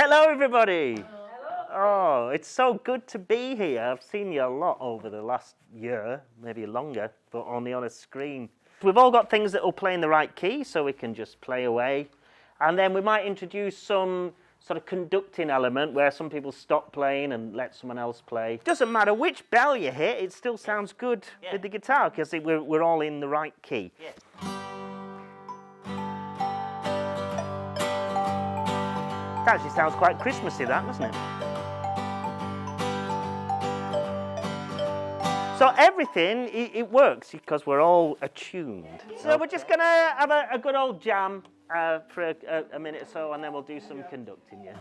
Hello, everybody. Oh, it's so good to be here. I've seen you a lot over the last year, maybe longer, but only on a screen. We've all got things that will play in the right key, so we can just play away. And then we might introduce some sort of conducting element where some people stop playing and let someone else play. Doesn't matter which bell you hit, it still sounds good with the guitar because we're all in the right key. Yeah. That actually sounds quite Christmassy, that, doesn't it? So everything, it works because we're all attuned. So we're just going to have a good old jam for a minute or so, and then we'll do some conducting, yeah.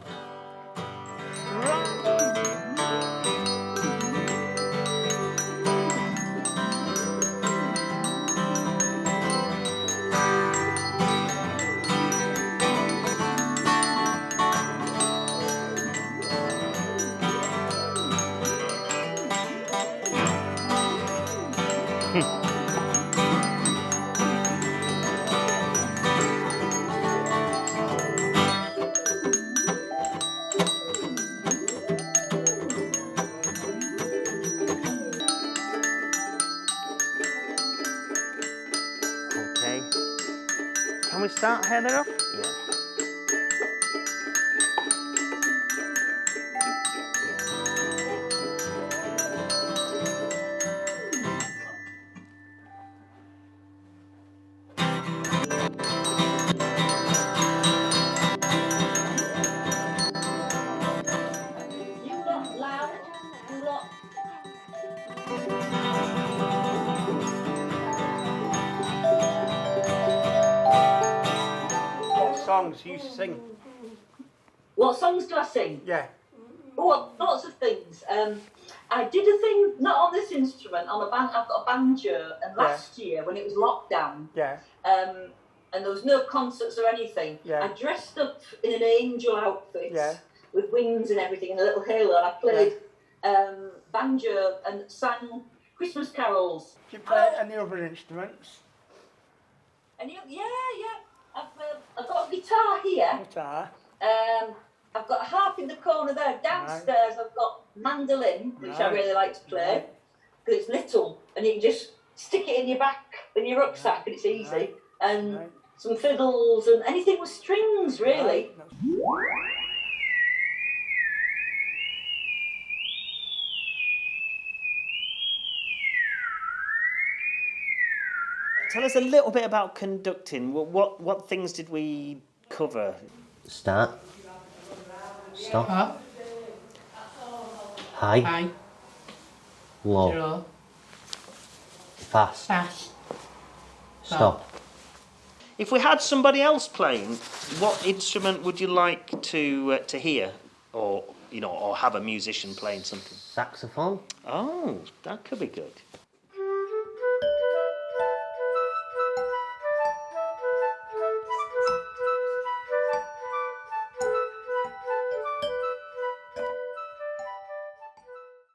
Okay. Can we start Heather off? Yeah. You lot loud, you lot. What songs you sing? What songs do I sing? Yeah. Oh, lots of things. I did a thing, not on this instrument, on a band. I've got a banjo, and last year when it was lockdown, Yeah. and there was no concerts or anything, Yeah. I dressed up in an angel outfit Yeah. with wings and everything and a little halo, and I played banjo and sang Christmas carols. Do you play any other instruments? And yeah. I've got a guitar here. Guitar. I've got a harp in the corner there. Downstairs, I've got mandolin, which I Right. really like to play because it's little and you can just stick it in your back, in your rucksack, and it's easy. Right. And Right. some fiddles and anything with strings, really. Right. Tell us a little bit about conducting. What things did we cover? Start. Stop. Up, High. high, Low. low, Fast. fast, Stop. If we had somebody else playing, what instrument would you like to hear, or or have a musician playing something? Saxophone. Oh, that could be good.